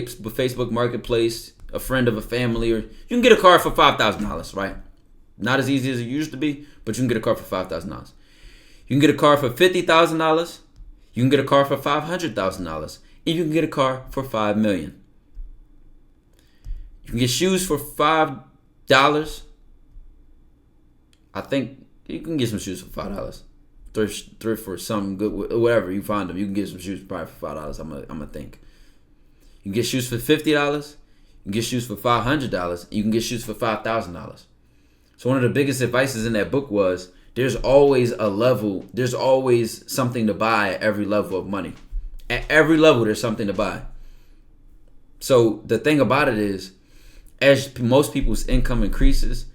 Facebook Marketplace, a friend of a family, or you can get a car for $5,000, right? Not as easy as it used to be, but you can get a car for $5,000. You can get a car for $50,000. You can get a car for $500,000. And you can get a car for $5 million. You can get shoes for $5. I think you can get some shoes for $5. Thrift for some good, whatever you find them. You can get some shoes probably for $5. I'm gonna think. You can get shoes for $50. You can get shoes for $500. You can get shoes for $5,000. So one of the biggest advices in that book was there's always a level. There's always something to buy at every level of money. At every level, there's something to buy. So the thing about it is, as most people's income increases,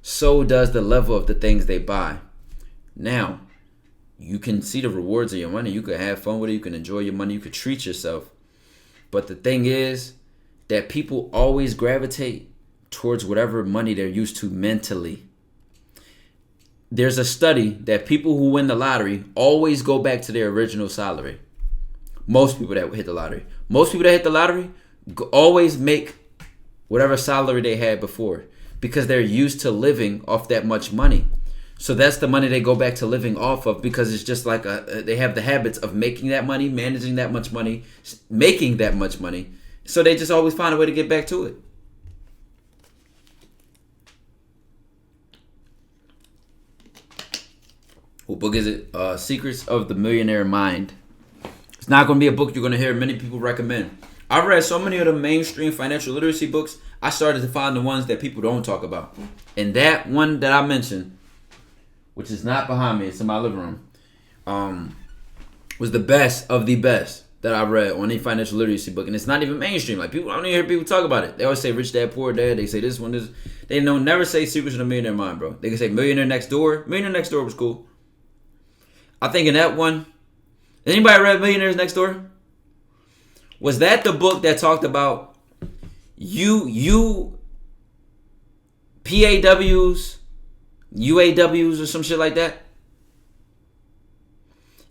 so does the level of the things they buy. Now, you can see the rewards of your money. You can have fun with it. You can enjoy your money. You can treat yourself. But the thing is that people always gravitate towards whatever money they're used to mentally. There's a study that people who win the lottery always go back to their original salary. Most people that hit the lottery. Most people that hit the lottery always make whatever salary they had before because they're used to living off that much money. So that's the money they go back to living off of because it's just like they have the habits of making that money, managing that much money, making that much money. So they just always find a way to get back to it. What book is it? Secrets of the Millionaire Mind. It's not going to be a book you're going to hear many people recommend. I've read so many of the mainstream financial literacy books, I started to find the ones that people don't talk about. And that one that I mentioned, which is not behind me, it's in my living room, was the best of the best that I read on any financial literacy book. And it's not even mainstream. Like people, I don't even hear people talk about it. They always say Rich Dad, Poor Dad. They say this one, this. They don't never say Secrets of the Millionaire Mind, bro. They can say Millionaire Next Door. Millionaire Next Door was cool. I think in that one, anybody read Millionaires Next Door? Was that the book that talked about PAWs, UAWs or some shit like that?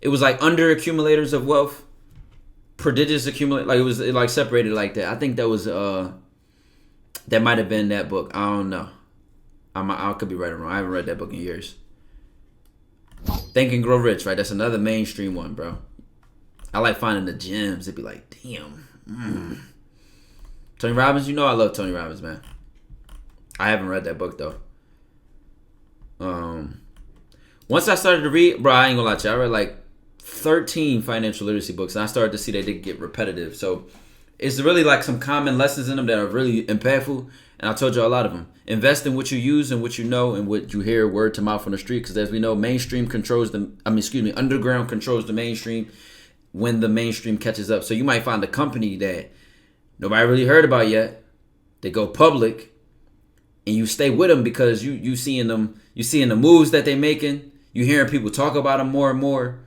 It was like under accumulators of wealth, prodigious accumulate. Like it was like separated like that. I think that was that might have been that book. I don't know. I could be right or wrong. I haven't read that book in years. Think and Grow Rich, right? That's another mainstream one, bro. I like finding the gems. It'd be like, damn. Tony Robbins, you know I love Tony Robbins, man. I haven't read that book though. Once I started to read, bro, I ain't gonna lie to you. I read like 13 financial literacy books, and I started to see they did get repetitive. So it's really like some common lessons in them that are really impactful. And I told you a lot of them. Invest in what you use and what you know and what you hear word to mouth on the street. Because as we know, underground controls the mainstream when the mainstream catches up. So you might find a company that nobody really heard about yet. They go public, and you stay with them because you seeing the moves that they making. You hearing people talk about them more and more.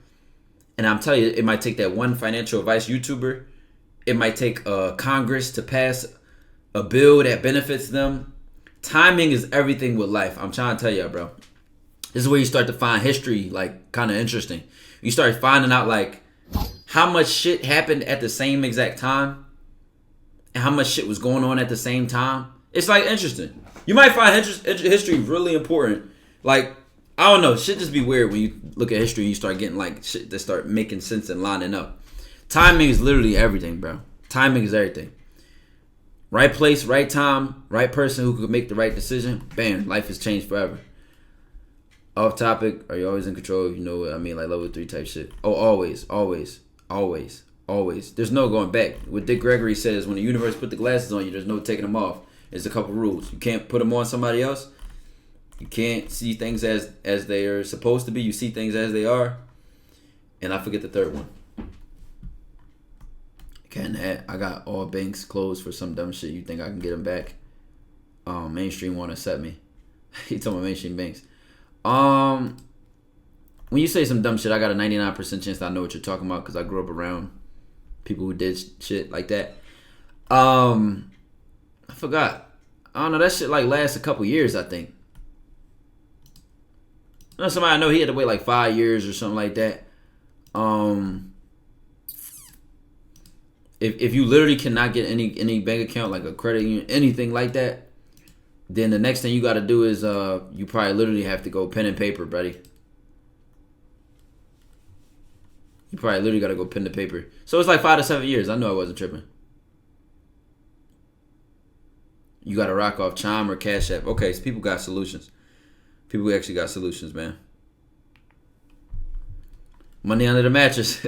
And I'm telling you, it might take that one financial advice YouTuber. It might take Congress to pass a bill that benefits them. Timing is everything with life. I'm trying to tell you, bro. This is where you start to find history, like, kind of interesting. You start finding out, like, how much shit happened at the same exact time and how much shit was going on at the same time. It's, like, interesting. You might find history really important. Like, I don't know. Shit just be weird when you look at history and you start getting, like, shit that start making sense and lining up. Timing is literally everything, bro. Timing is everything. Right place, right time, right person who could make the right decision. Bam, life has changed forever. Off topic, are you always in control? You know what I mean? Like level 3 type shit. Oh, always. There's no going back. What Dick Gregory says, when the universe put the glasses on you, there's no taking them off. There's a couple rules. You can't put them on somebody else. You can't see things as they are supposed to be. You see things as they are. And I forget the third one. I got all banks closed for some dumb shit. You think I can get them back? Mainstream want to set me. He told me mainstream banks. When you say some dumb shit, I got a 99% chance that I know what you're talking about because I grew up around people who did shit like that. I forgot. I don't know. That shit like lasts a couple years, I think. Somebody I know, he had to wait like 5 years or something like that. If you literally cannot get any bank account, like a credit union, anything like that, then the next thing you got to do is you probably literally have to go pen and paper, buddy. You probably literally got to go pen to paper. So it's like 5 to 7 years. I know I wasn't tripping. You got to rock off Chime or Cash App. Okay, so people got solutions. People actually got solutions, man. Money under the mattress.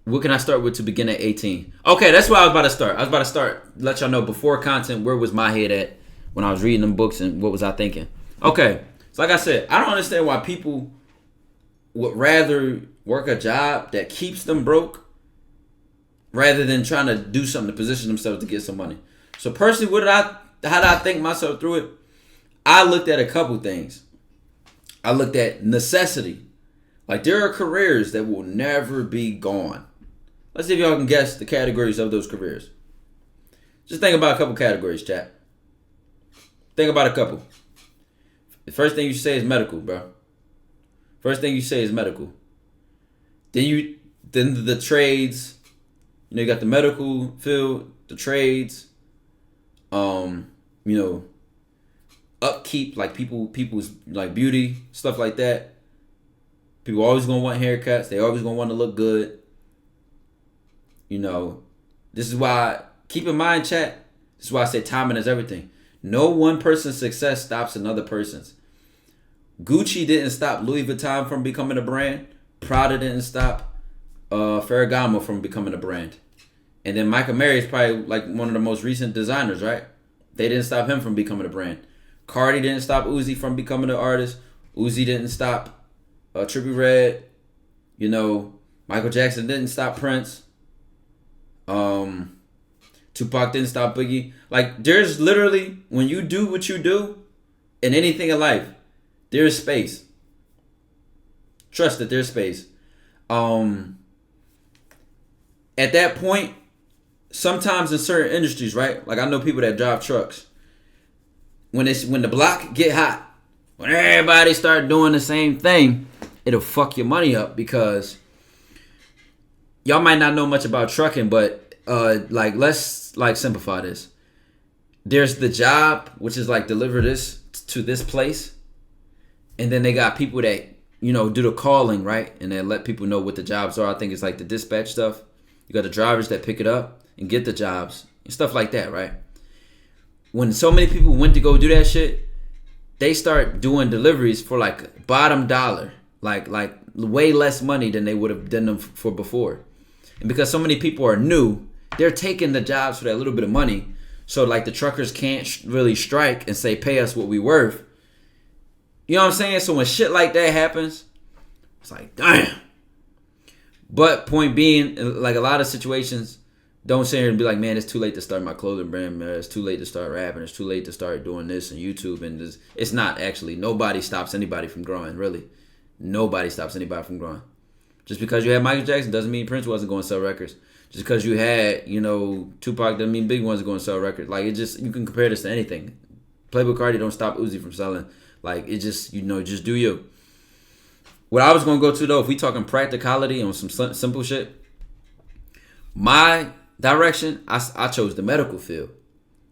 What can I start with to begin at 18? Okay, that's where I was about to start. I was about to start, let y'all know before content, where was my head at when I was reading them books and what was I thinking. Okay, so like I said, I don't understand why people would rather work a job that keeps them broke rather than trying to do something to position themselves to get some money. So personally, how did I think myself through it? I looked at a couple things. I looked at necessity. Like, there are careers that will never be gone. Let's see if y'all can guess the categories of those careers. Just think about a couple categories, chat. Think about a couple. The first thing you say is medical, bro. First thing you say is medical. Then the trades. You know, you got the medical field, the trades. Upkeep, like people's like beauty, stuff like that. People always gonna want haircuts. They always gonna want to look good. You know, this is why, keep in mind, chat, this is why I say timing is everything. No one person's success stops another person's. Gucci didn't stop Louis Vuitton from becoming a brand. Prada didn't stop Ferragamo from becoming a brand. And then Michael Mary is probably like one of the most recent designers, right? They didn't stop him from becoming a brand. Cardi didn't stop Uzi from becoming an artist. Uzi didn't stop Trippie Redd. You know, Michael Jackson didn't stop Prince. Tupac didn't stop Biggie. Like, there's literally, when you do what you do in anything in life, there's space. Trust that there's space. At that point, sometimes in certain industries, right? Like, I know people that drive trucks. When the block get hot, when everybody start doing the same thing, it'll fuck your money up, because y'all might not know much about trucking, but let's simplify this. There's the job, which is like deliver this to this place, and then they got people that, you know, do the calling, right? And they let people know what the jobs are. I think it's like the dispatch stuff. You got the drivers that pick it up and get the jobs and stuff like that, right? When so many people went to go do that shit, they start doing deliveries for like bottom dollar, like way less money than they would have done them for before. And because so many people are new, they're taking the jobs for that little bit of money. So like the truckers can't really strike and say, pay us what we worth. You know what I'm saying? So when shit like that happens, it's like, damn. But point being, like, a lot of situations, don't sit here and be like, man, it's too late to start my clothing brand, man. It's too late to start rapping. It's too late to start doing this on YouTube. And this. It's not, actually. Nobody stops anybody from growing, really. Nobody stops anybody from growing. Just because you had Michael Jackson doesn't mean Prince wasn't going to sell records. Just because you had, you know, Tupac doesn't mean Biggie wasn't going to sell records. Like, it just, you can compare this to anything. Playboi Carti don't stop Uzi from selling. Like, it just, you know, just do you. What I was going to go to, though, if we talking practicality on some simple shit, my direction, I chose the medical field.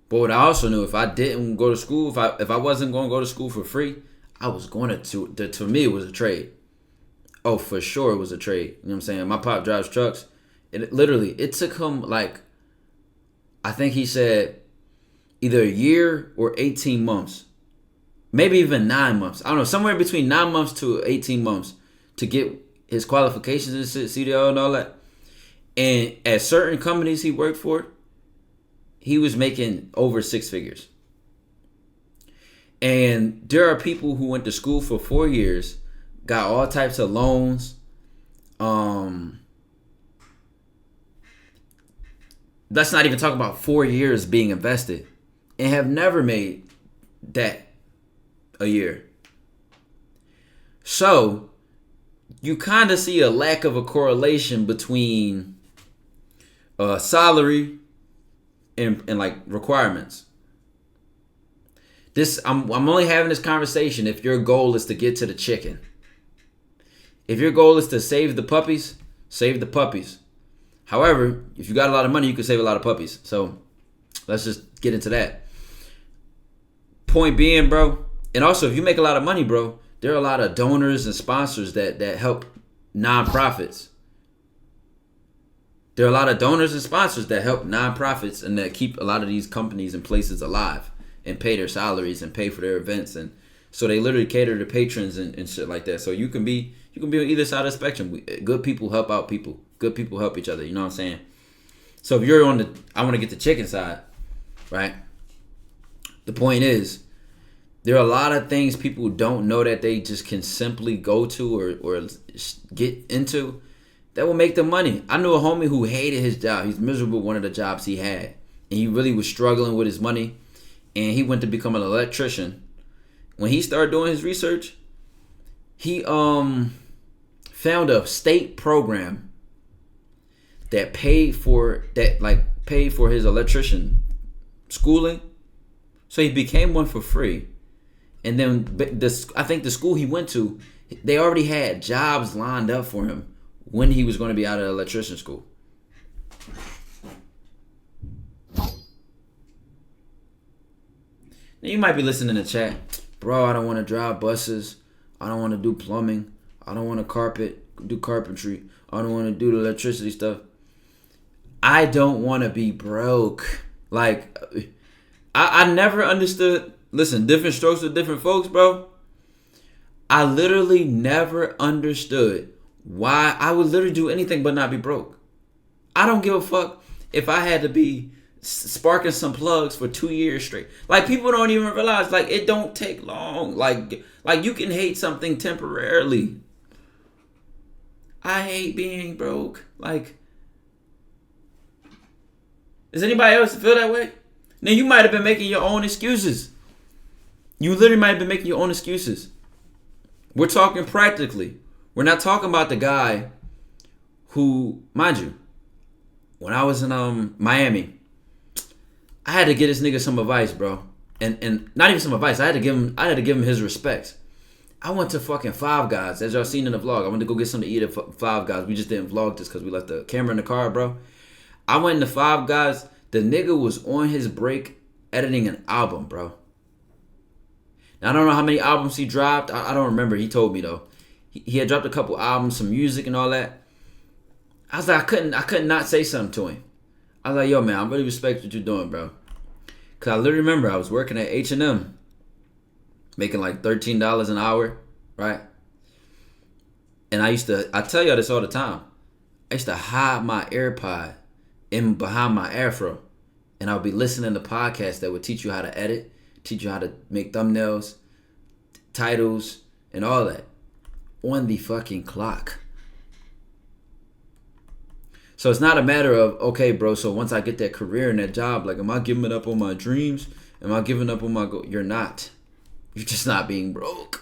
But what I also knew, if I didn't go to school, if I wasn't going to go to school for free, I was going to me, it was a trade. Oh, for sure it was a trade. You know what I'm saying? My pop drives trucks. It took him, like, I think he said either a year or 18 months. Maybe even 9 months. I don't know, somewhere between 9 months to 18 months to get his qualifications and CDL and all that. And at certain companies he worked for, he was making over 6 figures. And there are people who went to school for 4 years, got all types of loans. Let's not even talk about 4 years being invested, and have never made that a year. So you kind of see a lack of a correlation between salary and like requirements. I'm only having this conversation if your goal is to get to the chicken. If your goal is to save the puppies, Save the puppies. However, if you got a lot of money, you can save a lot of puppies. So let's just get into that. Point being, bro, and also if you make a lot of money, bro, there are a lot of donors and sponsors that help nonprofits. There are a lot of donors and sponsors that help nonprofits and that keep a lot of these companies and places alive and pay their salaries and pay for their events, and so they literally cater to patrons and shit like that. So you can be on either side of the spectrum. Good people help out people. Good people help each other. You know what I'm saying? So if you're on the I want to get the chicken side, right? The point is, there are a lot of things people don't know that they just can simply go to or get into that will make them money. I knew a homie who hated his job. He's miserable with one of the jobs he had. And he really was struggling with his money. And he went to become an electrician. When he started doing his research, he found a state program that paid for his electrician schooling. So he became one for free. And then I think the school he went to, they already had jobs lined up for him when he was going to be out of electrician school. Now you might be listening in the chat, bro, I don't want to drive buses. I don't want to do plumbing. I don't want to do carpentry. I don't want to do the electricity stuff. I don't want to be broke. Like, I never understood. Listen, different strokes for different folks, bro. I literally never understood why I would literally do anything but not be broke. I don't give a fuck if I had to be sparking some plugs for 2 years straight. Like, people don't even realize, like, it don't take long. Like you can hate something temporarily. I hate being broke. Like, does anybody else feel that way? Now, you might have been making your own excuses. You literally might have been making your own excuses. We're talking practically. We're not talking about the guy who, mind you, when I was in Miami, I had to get this nigga some advice, bro. And not even some advice. I had to give him his respects. I went to fucking Five Guys, as y'all seen in the vlog. I went to go get something to eat at Five Guys. We just didn't vlog this because we left the camera in the car, bro. I went into Five Guys. The nigga was on his break editing an album, bro. Now, I don't know how many albums he dropped. I don't remember. He told me, though. He had dropped a couple albums, some music and all that. I was like, I couldn't not say something to him. I was like, yo, man, I really respect what you're doing, bro. Because I literally remember I was working at H&M, making like $13 an hour, right? And I tell y'all this all the time. I used to hide my AirPod behind my afro. And I would be listening to podcasts that would teach you how to edit, teach you how to make thumbnails, titles, and all that on the fucking clock. So it's not a matter of, okay, bro, so once I get that career and that job, like, am I giving up on my dreams? Am I giving up on my goal? You're not. You're just not being broke.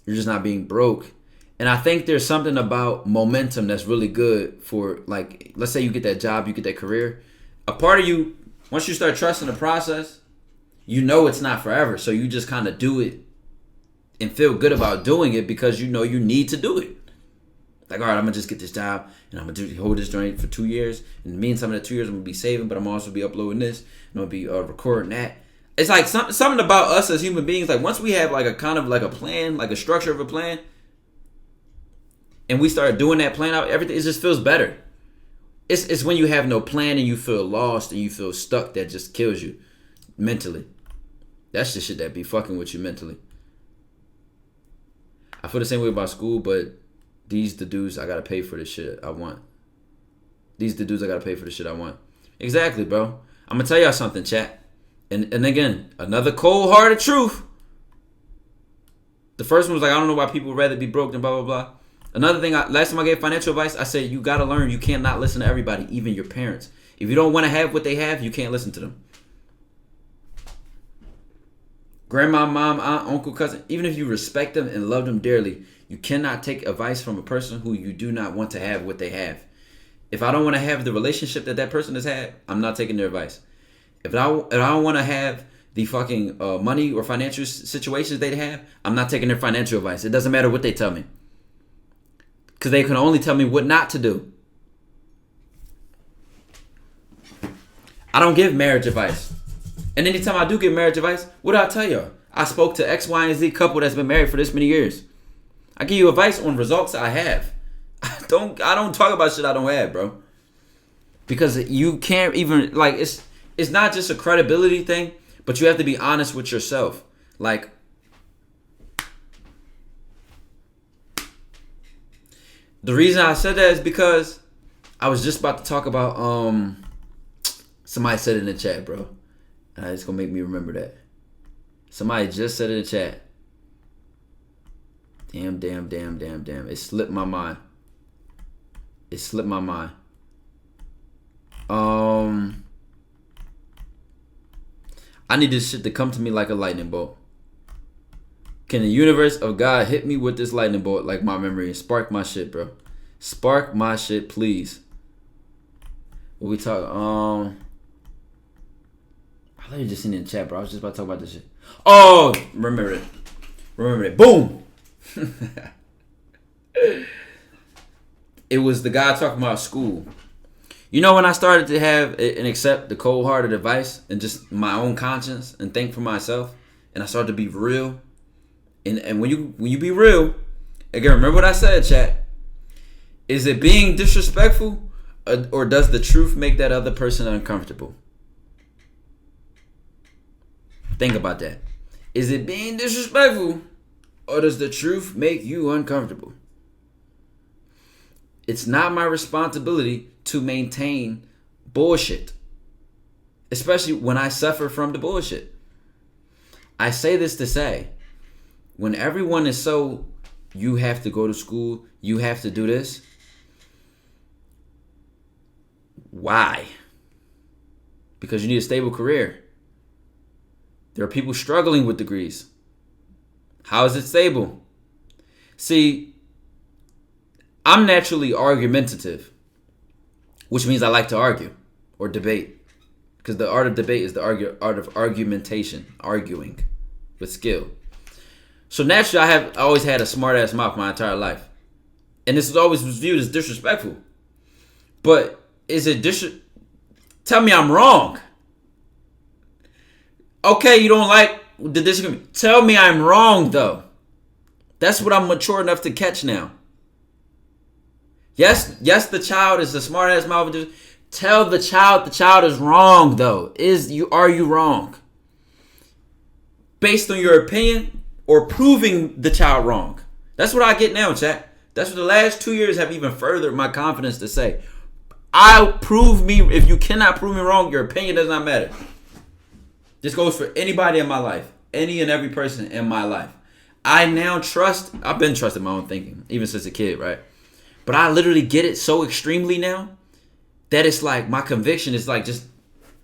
You're just not being broke. And I think there's something about momentum that's really good for, like, let's say you get that job, you get that career. A part of you, once you start trusting the process, you know it's not forever. So you just kind of do it and feel good about doing it because you know you need to do it. Like, all right, I'm going to just get this job and I'm going to hold this joint for 2 years. In the meantime, in the 2 years, I'm going to be saving, but I'm also be uploading this. I'm going to be recording that. It's like something about us as human beings. Like, once we have like a kind of like a plan, like a structure of a plan, and we start doing that plan out, everything, it just feels better. It's when you have no plan and you feel lost and you feel stuck that just kills you mentally. That's the shit that be fucking with you mentally. I feel the same way about school, but these the dudes I gotta pay for the shit I want. These the dudes I gotta pay for the shit I want. Exactly, bro. I'm gonna tell y'all something, chat. And again, another cold-hearted truth. The first one was like, I don't know why people would rather be broke than blah, blah, blah. Another thing, last time I gave financial advice, I said you gotta learn you cannot listen to everybody, even your parents. If you don't want to have what they have, you can't listen to them. Grandma, mom, aunt, uncle, cousin, even if you respect them and love them dearly, you cannot take advice from a person who you do not want to have what they have. If I don't want to have the relationship that person has had, I'm not taking their advice. If I don't want to have the fucking money or financial situations they have, I'm not taking their financial advice. It doesn't matter what they tell me. because they can only tell me what not to do. I don't give marriage advice. And anytime I do give marriage advice, what do I tell y'all? I spoke to X, Y, and Z couple that's been married for this many years. I give you advice on results I have. I don't talk about shit I don't have, bro. Because you can't even, like, it's not just a credibility thing, but you have to be honest with yourself. Like, the reason I said that is because I was just about to talk about, somebody said it in the chat, bro. And it's going to make me remember that. Somebody just said it in the chat. Damn. It slipped my mind. I need this shit to come to me like a lightning bolt. Can the universe of God hit me with this lightning bolt like my memory and spark my shit, bro? Spark my shit, please. What we talk? I thought you just seen it in the chat, bro. I was just about to talk about this shit. Oh, remember it. Boom. It was the guy talking about school. You know, when I started to have and accept the cold-hearted advice and just my own conscience and think for myself, and I started to be real. And when you be real, again, remember what I said, chat. Is it being disrespectful, or does the truth make that other person uncomfortable? Think about that. Is it being disrespectful, or does the truth make you uncomfortable? It's not my responsibility to maintain bullshit, especially when I suffer from the bullshit. I say this to say, when everyone is so, you have to go to school, you have to do this. Why? Because you need a stable career. There are people struggling with degrees. How is it stable? See, I'm naturally argumentative, which means I like to argue or debate. Because the art of debate is the art of argumentation, arguing with skill. So naturally, I always had a smart-ass mouth my entire life. And this is always viewed as disrespectful. But is it tell me I'm wrong. Okay, you don't like the disagreement. Tell me I'm wrong, though. That's what I'm mature enough to catch now. Yes, the child is a smart-ass mouth. Tell the child is wrong, though. Are you wrong? Based on your opinion or proving the child wrong. That's what I get now, chat. That's what the last 2 years have even furthered my confidence to say. If you cannot prove me wrong, your opinion does not matter. This goes for anybody in my life. Any and every person in my life. I've been trusting my own thinking, even since a kid, right? But I literally get it so extremely now that it's like my conviction is like just,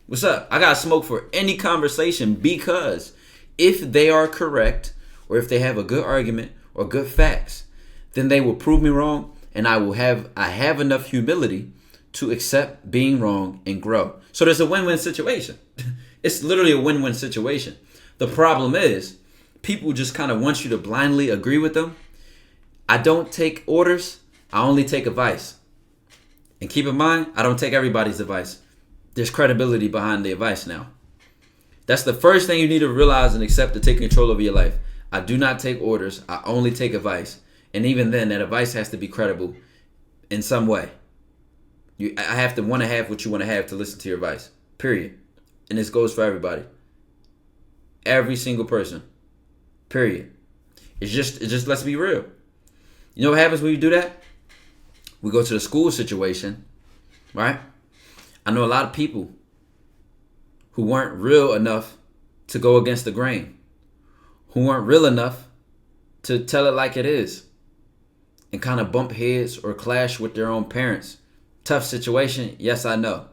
what's up? I got to smoke for any conversation, because if they are correct or if they have a good argument or good facts, then they will prove me wrong, and I have enough humility to accept being wrong and grow. So there's a win-win situation. It's literally a win-win situation. The problem is people just kind of want you to blindly agree with them. I don't take orders. I only take advice. And keep in mind, I don't take everybody's advice. There's credibility behind the advice now. That's the first thing you need to realize and accept to take control over your life. I do not take orders. I only take advice. And even then, that advice has to be credible in some way. I have to want to have what you want to have to listen to your advice. Period. And this goes for everybody. Every single person. Period. It's just let's be real. You know what happens when you do that? We go to the school situation, right? I know a lot of people who weren't real enough to go against the grain, who weren't real enough to tell it like it is, and kind of bump heads or clash with their own parents. Tough situation, yes, I know.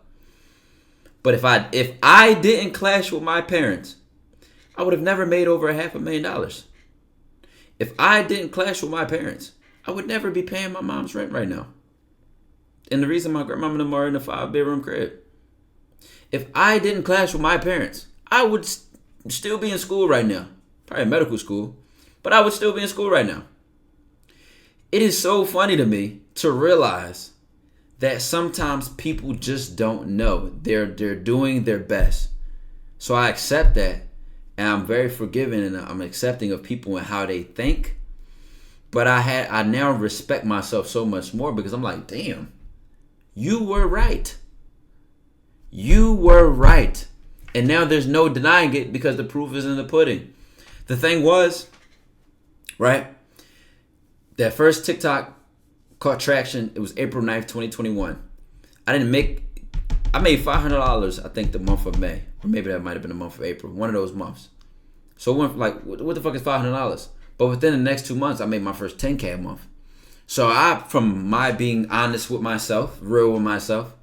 But if I didn't clash with my parents, I would have never made over $500,000. If I didn't clash with my parents, I would never be paying my mom's rent right now. And the reason my grandmama and them are in a 5-bedroom crib. If I didn't clash with my parents, I would still be in school right now. Probably medical school. But I would still be in school right now. it is so funny to me to realize that sometimes people just don't know. They're doing their best. So I accept that, and I'm very forgiving, and I'm accepting of people and how they think. But I now respect myself so much more because I'm like, damn, you were right. You were right. And now there's no denying it because the proof is in the pudding. The thing was, right, that first TikTok caught traction. It was April 9th, 2021. I made $500, I think, the month of May. Or maybe that might have been the month of April. One of those months. So it went like, what the fuck is $500? But within the next 2 months, I made my first 10K a month. So from my being honest with myself, real with myself,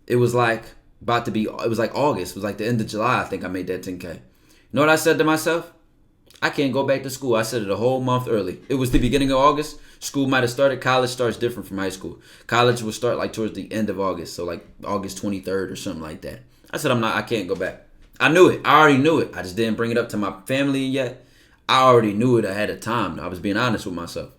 it was like August. It was like the end of July, I think I made that 10K. You know what I said to myself? I can't go back to school. I said it a whole month early. It was the beginning of August. School might have started. College starts different from high school. College will start like towards the end of August. So like August 23rd or something like that. I said I can't go back. I knew it. I already knew it. I just didn't bring it up to my family yet. I already knew it ahead of time. I was being honest with myself.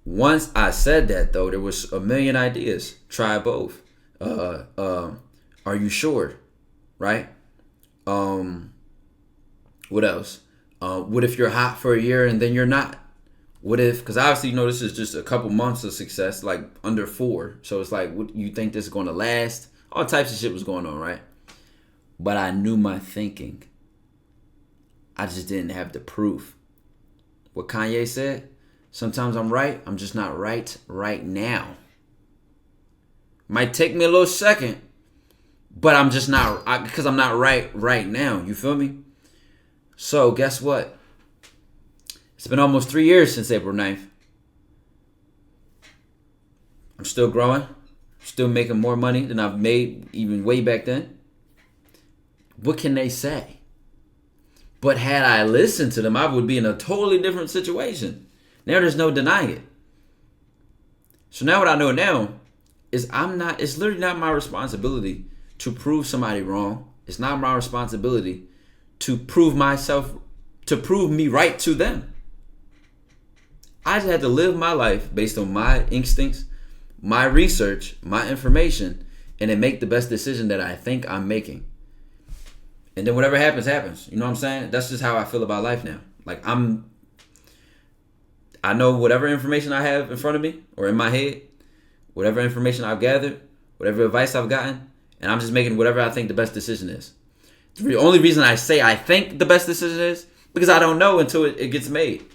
Once I said that, though, there was a million ideas. Try both. Are you sure? Right? What else? What if you're hot for a year and then you're not? What if, because obviously, this is just a couple months of success, like under 4. So it's like, what, you think this is going to last? All types of shit was going on, right? But I knew my thinking. I just didn't have the proof. What Kanye said, sometimes I'm right, I'm just not right now. Might take me a little second, but I'm just not, because I'm not right now. You feel me? So guess what? It's been almost 3 years since April 9th. I'm still growing. Still making more money than I've made even way back then. What can they say? But had I listened to them, I would be in a totally different situation. Now there's no denying it. So now what I know now is it's literally not my responsibility to prove somebody wrong. It's not my responsibility to prove me right to them. I just had to live my life based on my instincts, my research, my information, and then make the best decision that I think I'm making. And then whatever happens, happens. You know what I'm saying? That's just how I feel about life now. Like I know whatever information I have in front of me or in my head, whatever information I've gathered, whatever advice I've gotten, and I'm just making whatever I think the best decision is. The only reason I say I think the best decision is because I don't know until it gets made.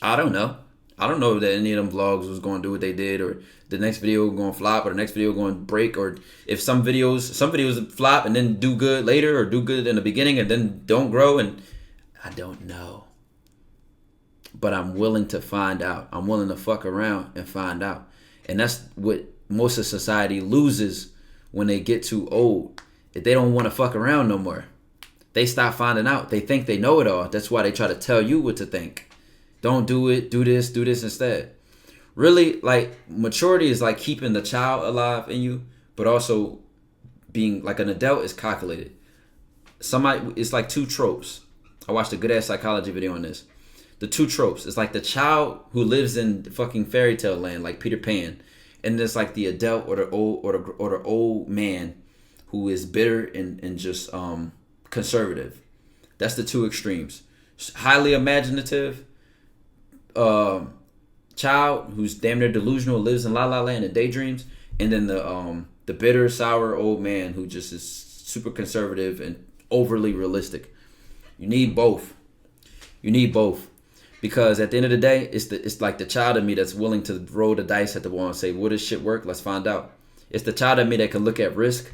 I don't know. I don't know that any of them vlogs was going to do what they did, or the next video going to flop, or the next video going to break, or if some videos flop and then do good later, or do good in the beginning and then don't grow, and I don't know. But I'm willing to find out. I'm willing to fuck around and find out. And that's what most of society loses when they get too old. If they don't want to fuck around no more, they stop finding out. They think they know it all. That's why they try to tell you what to think. Don't do it. Do this instead. Really, like, maturity is like keeping the child alive in you, but also being like an adult is calculated. It's like 2 tropes. I watched a good ass psychology video on this. The 2 tropes. It's like the child who lives in fucking fairy tale land, like Peter Pan, and there's like the adult or the old man who is bitter and just conservative. That's the 2 extremes. Highly imaginative child who's damn near delusional, lives in la la land and daydreams, and then the bitter, sour old man who just is super conservative and overly realistic. You need both. Because at the end of the day, it's like the child in me that's willing to roll the dice at the wall and say, will this shit work? Let's find out. It's the child in me that can look at risk,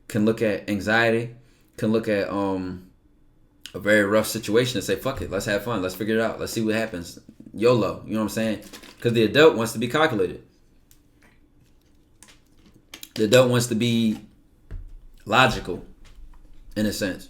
can look at anxiety, can look at a very rough situation and say, fuck it, let's have fun, let's figure it out, let's see what happens. YOLO, you know what I'm saying? Because the adult wants to be calculated. The adult wants to be logical, in a sense.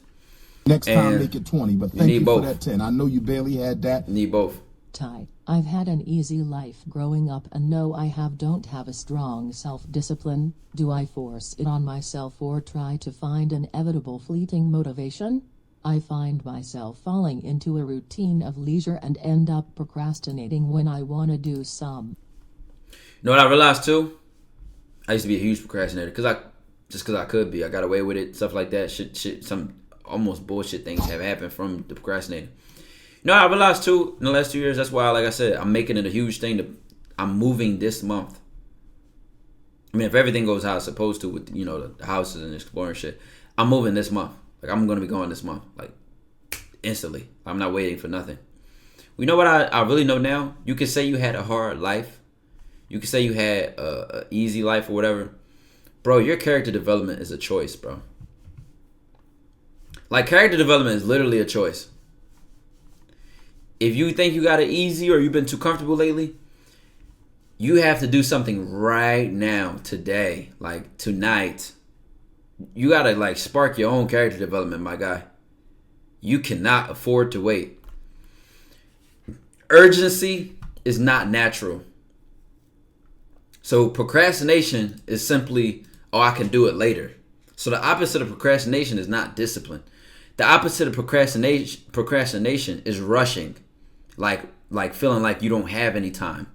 Next time, make it 20, but thank you for both. that 10. I know you barely had that. Need both. Ty, I've had an easy life growing up and no, I don't have a strong self-discipline. Do I force it on myself or try to find an inevitable fleeting motivation? I find myself falling into a routine of leisure and end up procrastinating when I want to do some. You know what I realized too? I used to be a huge procrastinator because I could be. I got away with it, stuff like that. Some almost bullshit things have happened from the procrastinating. You know, I realized too in the last 2 years. That's why, like I said, I'm making it a huge thing. I'm moving this month. I mean, if everything goes how it's supposed to with the houses and exploring shit, I'm moving this month. Like I'm gonna be going this month, like instantly. I'm not waiting for nothing. You know what I really know now? You can say you had a hard life. You can say you had a easy life or whatever. Bro, your character development is a choice, bro. Like, character development is literally a choice. If you think you got it easy or you've been too comfortable lately, you have to do something right now, today, like tonight. You got to like spark your own character development, my guy. You cannot afford to wait. Urgency is not natural. So procrastination is simply, oh, I can do it later. So the opposite of procrastination is not discipline. The opposite of procrastination is rushing. Like feeling like you don't have any time.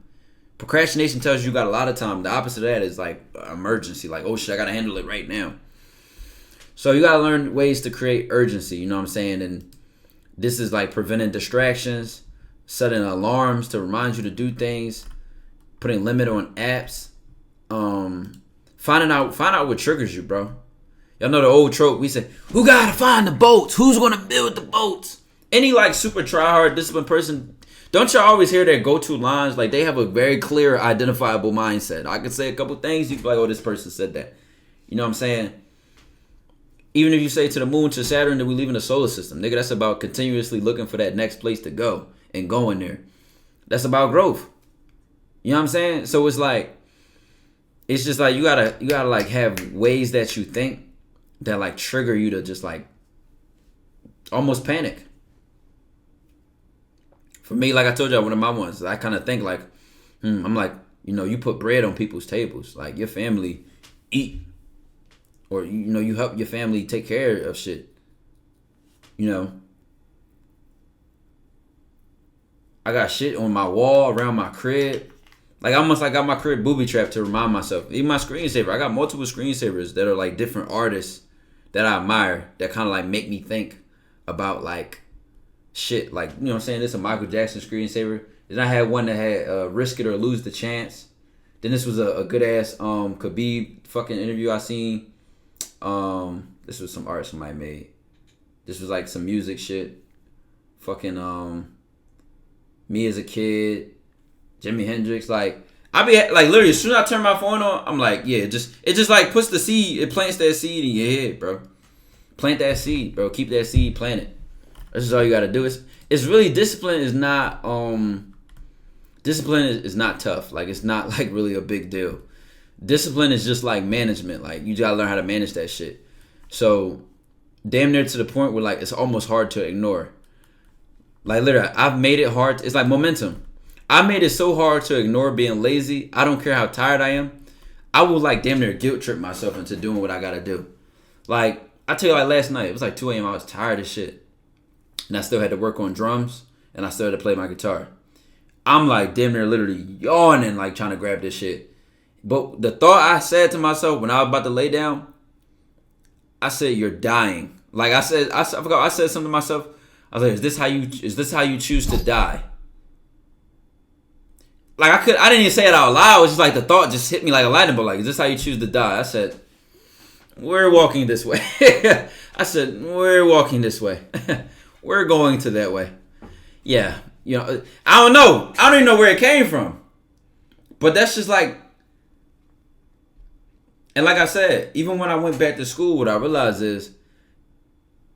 Procrastination tells you got a lot of time. The opposite of that is like emergency. Like, oh shit, I gotta handle it right now. So you gotta learn ways to create urgency, you know what I'm saying? And this is like preventing distractions, setting alarms to remind you to do things, putting limit on apps, find out what triggers you, bro. Y'all know the old trope. We say, who gotta find the boats? Who's gonna build the boats? Any like super try-hard, disciplined person, don't y'all always hear their go-to lines? Like, they have a very clear, identifiable mindset. I could say a couple things, you can be like, oh, this person said that. You know what I'm saying? Even if you say to the moon, to Saturn, that we live in the solar system, nigga, that's about continuously looking for that next place to go and going there. That's about growth. You know what I'm saying? So it's like, it's just like you gotta like have ways that you think that like trigger you to just like almost panic. For me, like I told y'all, one of my ones, I kind of think like, I'm like, you put bread on people's tables. Like, your family eat. Or, you help your family take care of shit. I got shit on my wall, around my crib. Like, almost like I got my crib booby trapped to remind myself. Even my screensaver. I got multiple screensavers that are like different artists that I admire. That kind of like make me think about like shit. Like, you know what I'm saying? This is a Michael Jackson screensaver. Then I had one that had Risk It or Lose the Chance. Then this was a good ass Khabib fucking interview I seen. This was some art somebody made. This was like some music shit. Fucking Me as a Kid, Jimi Hendrix. Like, I be like, literally, as soon as I turn my phone on, I'm like, yeah, it just like puts the seed. It plants that seed in your head, bro. Plant that seed, bro. Keep that seed planted. That's just all you gotta do. It's really, discipline is not tough. Like, it's not like really a big deal. Discipline is just like management. Like, you gotta learn how to manage that shit. So damn near to the point where like it's almost hard to ignore. Like, literally, I've made it hard. It's like momentum. I made it so hard to ignore being lazy. I don't care how tired I am. I will like damn near guilt trip myself into doing what I gotta do. Like, I tell you, like last night, it was like 2 a.m. I was tired as shit. And I still had to work on drums. And I still had to play my guitar. I'm like damn near literally yawning, like trying to grab this shit. But the thought I said to myself when I was about to lay down, I said, you're dying. Like I said something to myself. I was like, is this how you choose to die? Like, I didn't even say it out loud. It was just like the thought just hit me like a lightning bolt. Like, is this how you choose to die? I said, we're walking this way. I said, we're walking this way. We're going to that way. Yeah. I don't know. I don't even know where it came from. But that's just like, and like I said, even when I went back to school, what I realized is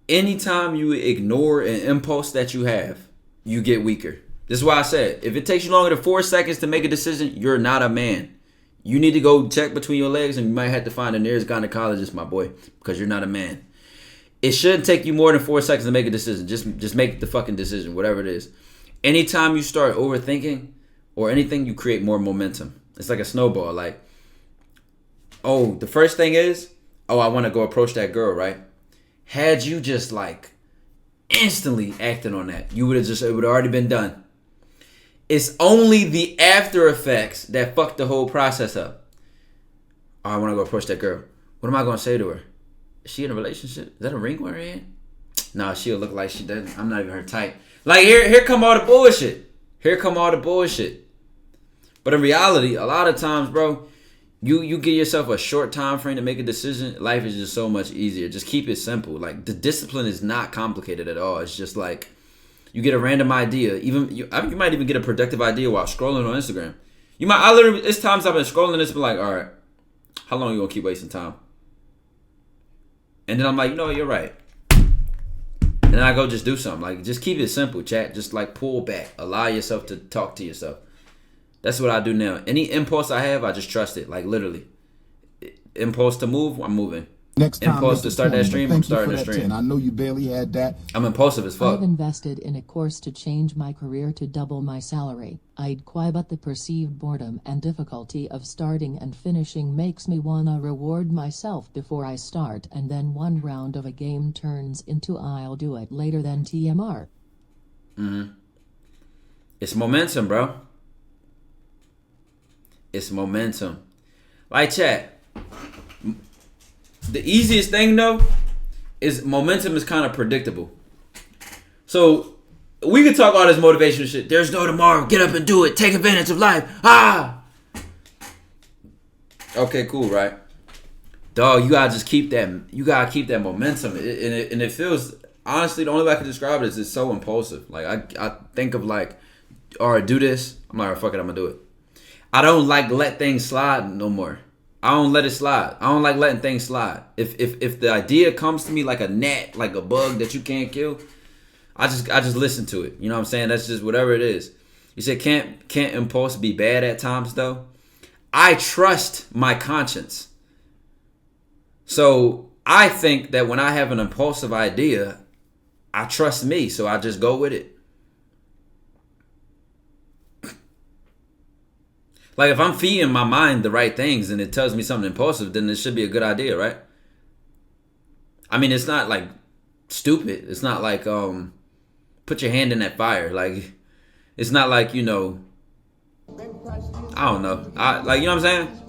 anytime you ignore an impulse that you have, you get weaker. This is why I said, if it takes you longer than 4 seconds to make a decision, you're not a man. You need to go check between your legs and you might have to find the nearest gynecologist, my boy, because you're not a man. It shouldn't take you more than 4 seconds to make a decision. Just make the fucking decision, whatever it is. Anytime you start overthinking or anything, you create more momentum. It's like a snowball. Like, oh, the first thing is, I want to go approach that girl, right? Had you just like instantly acted on that. You would have it would have already been done. It's only the after effects that fuck the whole process up. Oh, I want to go approach that girl. What am I going to say to her? Is she in a relationship? Is that a ring we're in? Nah, she'll look like she doesn't. I'm not even her type. Like, here come all the bullshit. Here come all the bullshit. But in reality, a lot of times, bro, you give yourself a short time frame to make a decision. Life is just so much easier. Just keep it simple. Like, the discipline is not complicated at all. It's just like, you get a random idea. You might even get a productive idea while scrolling on Instagram. It's times I've been scrolling and it's been like, all right, how long are you gonna keep wasting time? And then I'm like, you're right. And then I go just do something. Like, just keep it simple, chat. Just like pull back. Allow yourself to talk to yourself. That's what I do now. Any impulse I have, I just trust it. Like, literally. Impulse to move, I'm moving. Next time, impulse to start that stream, I'm starting the stream. 10. I know you barely had that. I'm impulsive as fuck. I've invested in a course to change my career to double my salary. I'd quit, but the perceived boredom and difficulty of starting and finishing makes me wanna reward myself before I start, and then one round of a game turns into I'll do it later than TMR. It's momentum, bro. It's momentum. Like, chat. The easiest thing, though, is momentum is kind of predictable. So, we could talk all this motivational shit. There's no tomorrow. Get up and do it. Take advantage of life. Okay, cool, right? Dog, you gotta keep that momentum. And it feels, honestly, the only way I can describe it is it's so impulsive. Like, I think of like, all right, do this. I'm like, all right, fuck it, I'm gonna do it. I don't like let things slide no more. I don't let it slide. I don't like letting things slide. If the idea comes to me like a gnat, like a bug that you can't kill, I just listen to it. You know what I'm saying? That's just whatever it is. You said can't impulse be bad at times though? I trust my conscience. So I think that when I have an impulsive idea, I trust me, so I just go with it. Like, if I'm feeding my mind the right things and it tells me something impulsive, then it should be a good idea, right? I mean, it's not like stupid. It's not like put your hand in that fire. Like, it's not like, I don't know. Like, you know what I'm saying?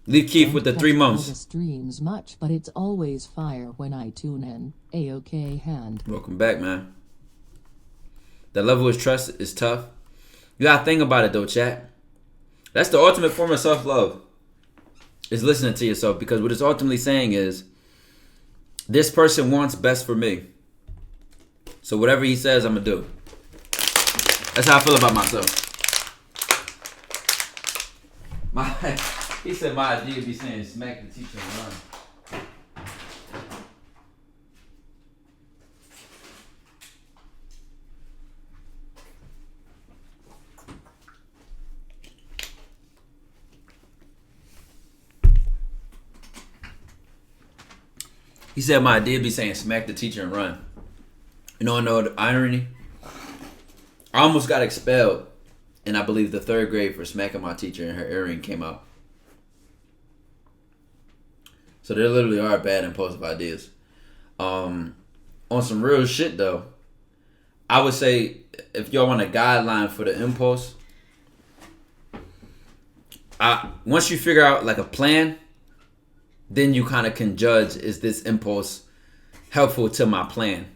Leave Keith with the 3 months. The streams much, but it's always fire when I tune in. A-OK hand. Welcome back, man. That level of trust is tough. You gotta think about it though, chat. That's the ultimate form of self-love. Is listening to yourself, because what it's ultimately saying is, this person wants best for me. So whatever he says, I'm gonna do. That's how I feel about myself. He said my idea would be saying smack the teacher and run. He said my idea would be saying smack the teacher and run. You know the irony? I almost got expelled in, I believe, the 3rd grade for smacking my teacher and her earring came out. So there literally are bad impulsive ideas. On some real shit though, I would say if y'all want a guideline for the impulse, once you figure out like a plan, then you kind of can judge, is this impulse helpful to my plan?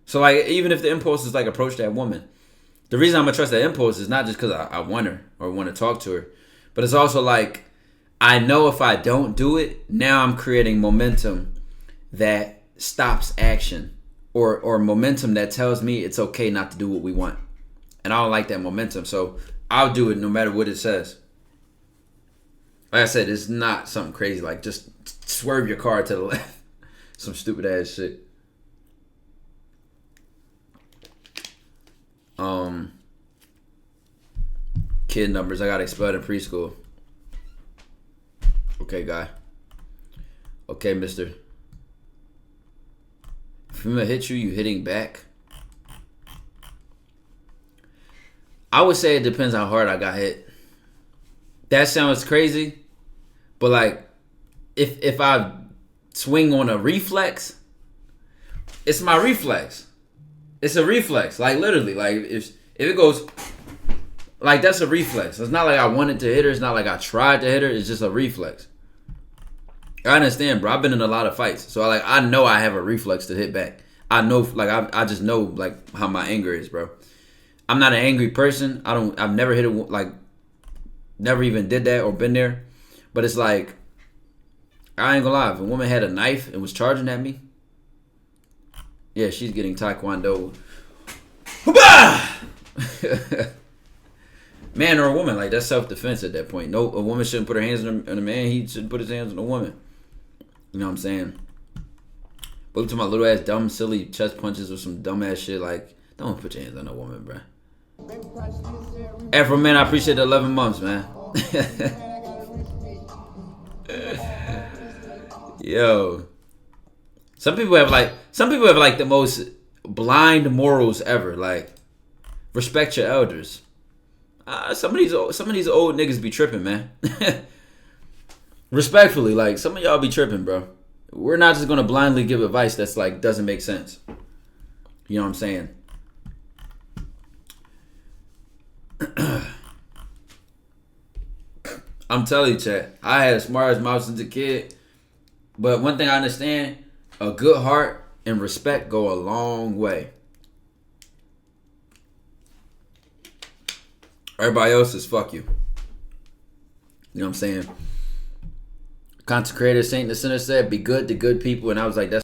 So like, even if the impulse is like approach that woman, the reason I'm gonna trust that impulse is not just because I want her or want to talk to her, but it's also like, I know if I don't do it, now I'm creating momentum that stops action, or momentum that tells me it's okay not to do what we want. And I don't like that momentum, so I'll do it no matter what it says. Like I said, it's not something crazy like just swerve your car to the left. Some stupid ass shit. Kid numbers, I got expelled in preschool. Okay, guy. Okay, mister. If I'm gonna hit you, you hitting back? I would say it depends how hard I got hit. That sounds crazy, but like, if I swing on a reflex, it's my reflex. It's a reflex. Like, literally. Like, if it goes, like, that's a reflex. It's not like I wanted to hit her. It's not like I tried to hit her. It's just a reflex. I understand, bro. I've been in a lot of fights. So, like, I know I have a reflex to hit back. I know, like, I just know, like, how my anger is, bro. I'm not an angry person. I've never hit it, like, never even did that or been there. But it's like, I ain't gonna lie. If a woman had a knife and was charging at me, yeah, she's getting taekwondo. Man or a woman, like, that's self-defense at that point. No, a woman shouldn't put her hands on a man. He shouldn't put his hands on a woman. You know what I'm saying? But to my little ass dumb silly chest punches or some dumb ass shit, like, don't put your hands on a woman, bro. Afro man, I appreciate the 11 months, man. Yo, some people have like the most blind morals ever. Like, respect your elders. Some of these old niggas be tripping, man. Respectfully, like, some of y'all be tripping, bro. We're not just gonna blindly give advice that's like doesn't make sense. You know what I'm saying? I'm telling you, chat, I had a smart as mouse as a kid. But one thing I understand, a good heart and respect go a long way. Everybody else is fuck you. You know what I'm saying? Content creator Saint the Sinner said, be good to good people. And I was like, that's